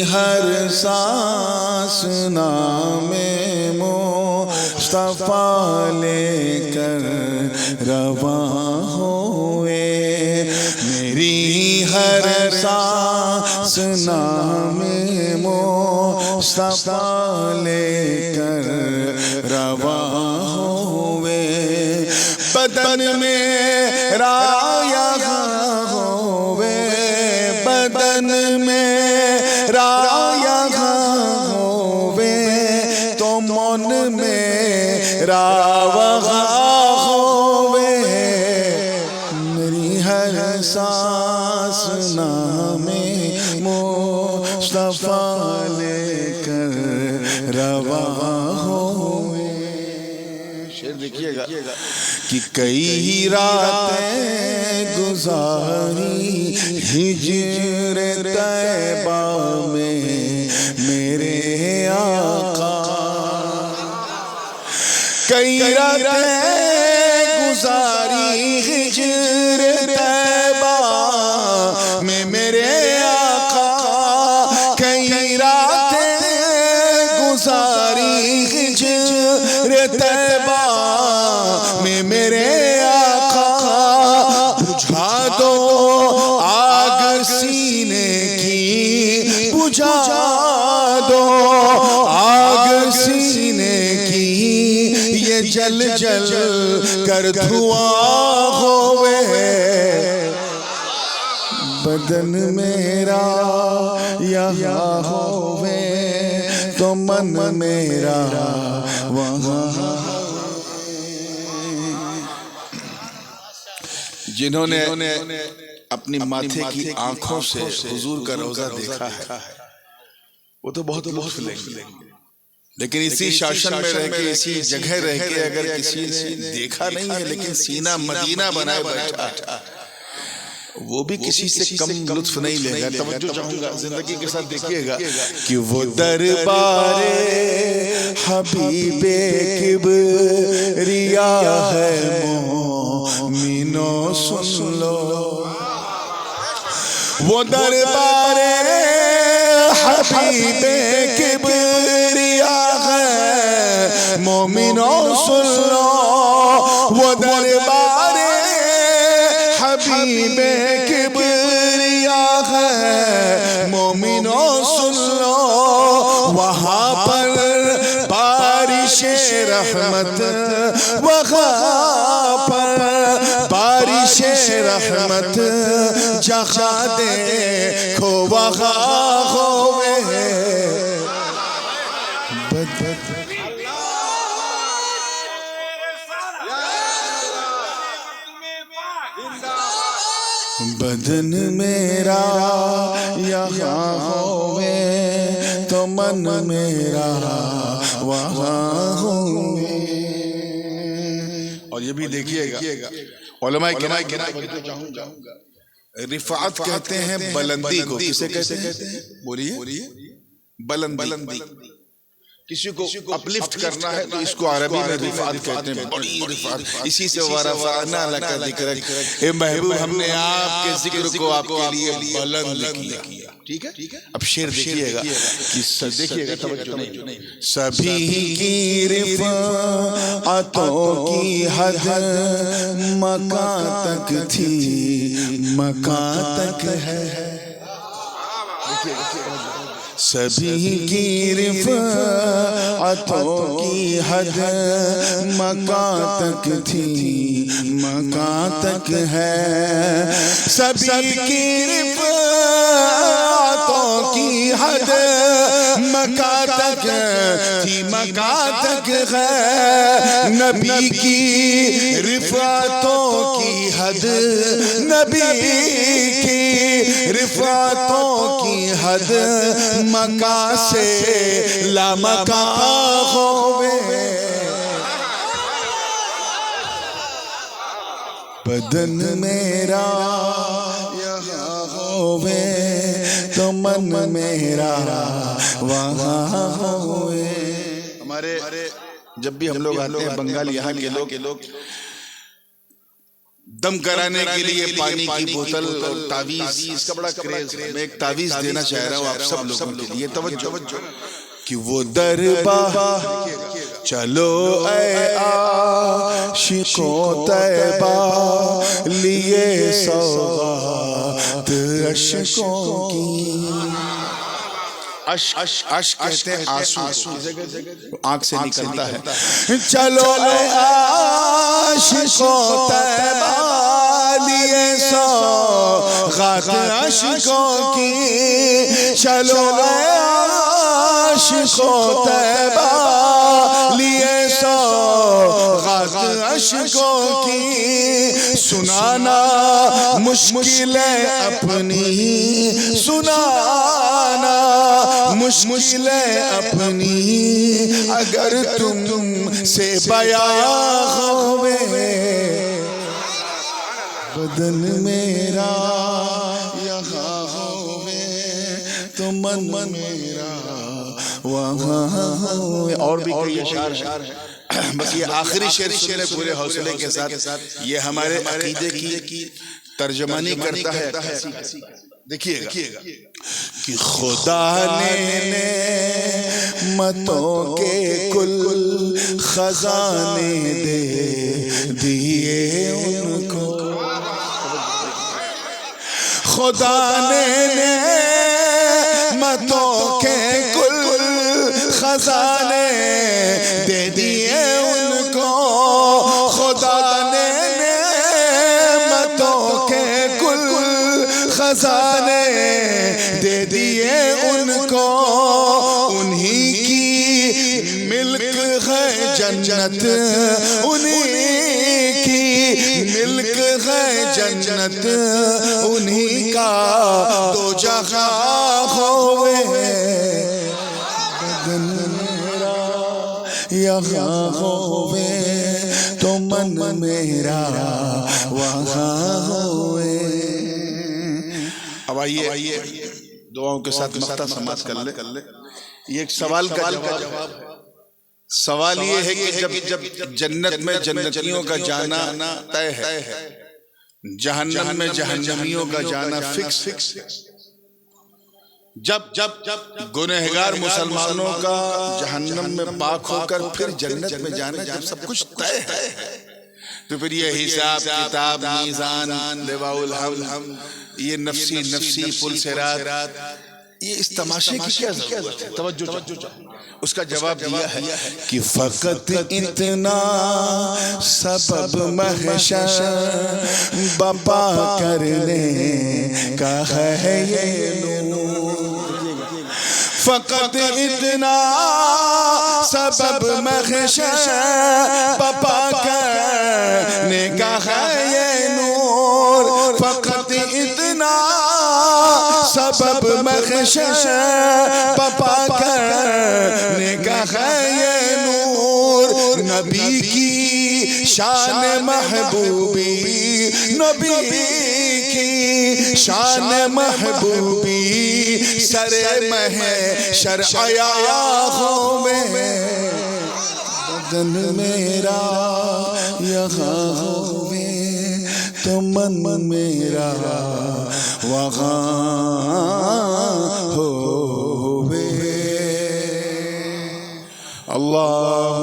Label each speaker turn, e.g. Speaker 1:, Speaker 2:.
Speaker 1: ہر سانس نام مصطفیٰ لے کر رواں ہوئے، میری ہر سانس نام مصطفیٰ لے کر رواں ہوئے، بدن میرا یہاں ہوئے، بدن میرا یہاں ہوئے، تو من میرا وہاں ہوئے، میری ہر سانس نام مصطفیٰ لے کر رواں ہوئے۔ شعر دیکھیے گا کہ کئی راتیں گزاری ہجر طیبہ میں میرے آقا، کئی راتیں گزاری ہجر طیبہ میں میرے آقا، کئی راتیں گزاری ہجر طیبہ میں میرے آقا، بجھا دو آگ سینے کی، بجھا دو آگ سینے کی، یہ جل جل کر دھواں ہوئے، بدن میرا یہاں ہوئے، تو من میرا وہاں۔ جنہوں نے اپنی ماتھے کی آنکھوں سے حضور کا روضہ دیکھا ہے وہ تو بہت لطف لیں گے، لیکن اسی شاشن میں رہ کے، اسی جگہ رہ کے اگر کسی نے دیکھا نہیں ہے لیکن سینہ مدینہ بنائے بیٹھا، وہ بھی کسی سے کم لطف نہیں لے گا۔ توجہ چاہوں گا، زندگی کے ساتھ دیکھیے گا کہ وہ دربار حبیب کبریا ہے مومنو سن لو، وہ دربار حبیب کبریا ہے مومنو سن لو، وہ دربار حبیب کبریا ہے مومنو سن لو، وہاں پر بارش رحمت، وہاں پر بارش رحمت، جہاں دیکھو وہاں ہوئے، بدن میرا یہاں ہوئے، تو من میرا وہاں ہوئے۔ اور یہ بھی دیکھیے گا علماء کرام رفعت کہتے ہیں بلندی کو، کسے کہتے ہیں؟ بولیے، بلندی۔ کسی کو اپلفٹ کرنا ہے تو اس کو عربی میں رفعت کہتے ہیں، بڑی رفعت۔ اسی سے ورفعنا لک ذکرک، اے محبوب ہم نے آپ کے ذکر کو آپ کے لیے بلند کیا، ٹھیک ہے؟ اب شعر دیکھیے گا کہ دیکھیے گا، توجہ نہیں، سبھی کی رفعتوں کی حد مکان تک تھی، مکان تک ہے، سبھی کی رفعتوں کی حد مکان تک تھی، مکان تک ہے، سبھی کی رفعتوں کی حد مکان تک تھی، مکان تک ہے، نبی کی رفعتوں کی حد، نبی کی رفعتوں کی حد مکان سے لامکان ہوئے، بدن میرا یہاں ہوئے، تو من میرا وہاں ہوئے۔ ہمارے جب بھی ہم لوگ آتے ہیں بنگال، یہاں کے لوگ دم کرانے کے لیے پانی کی بوتل اور تعویذ، اس کا بڑا کریز ہے۔ میں ایک تعویذ دینا چاہ رہا ہوں آپ سب لوگوں کے لیے، توجہ کہ وہ دربار چلو اے عاشقوں طیبہ، لیے سوغات اشکوں کی۔ اشک کہتے ہیں آنسو، آنکھ سے نکلتا ہے۔ چلو اے عاشقوں طیبہ، لیے سوغات اشکوں کی۔ چلو اے عاشقوں طیبہ، لیے سوغات اشکوں کی۔ سنانا مشکل ہے اپنی، سنانا مشکل ہے اپنی، اگر تم سے بیاں ہوئے بدن میرا یہاں ہوئے تو من میرا وہاں ہوئے۔ اور بھی کئی اشعار ہیں، بس یہ آخری شعر سنیں پورے حوصلے کے ساتھ۔ یہ ہمارے عقیدے کی ترجمانی کرتا ہے۔ دیکھیے گا کہ خدا نے نعمتوں کے کل خزانے دے دیے ان کو، خدا نے نعمتوں کے کل خزانے دے دیے ان کو، خدا نے نعمتوں کے کل خزانے دے دیے ان کو۔ انہی کی ملک ہے جنت، انہی کی ملک ہے جنت، انہی کا دو جہاں ہوئے بدن میرا یہاں ہوئے تو من میرا وہاں ہوئے۔ اب آئیے دعاؤں کے ساتھ مقطع سماعت کر لے۔ یہ ایک سوال کا جواب ہے۔ سوال یہ ہے کہ جب جنت میں جنتیوں کا جانا طے ہے، جہنم میں جہنمیوں کا جانا فکس، جب گنہگار مسلمانوں کا جہنم میں پاک ہو کر پھر جنت میں جانا جب سب کچھ طے ہے، تو پھر یہ حساب کتاب، میزان، لواء الحمد، یہ نفسی پل صراط، یہ اس تماشے کی کیا ضرورت ہے؟ توجہ، اس کا جواب دیا ہے کہ فقط اتنا سبب محشر بپا کرنے کا ہے یہ نور، فقط اتنا سبب محشر بپا کرنے کا ہے یہ نور، فقط اتنا سبب محشر بپا کرنے کا ہے یہ نور۔ نبی کی شان محبوبی، نبی کی شان محبوبی، سر محشر عیاں ہوئے بدن میرا یہاں ہوئے تو من میرا وہاں ہوئے۔ اللہ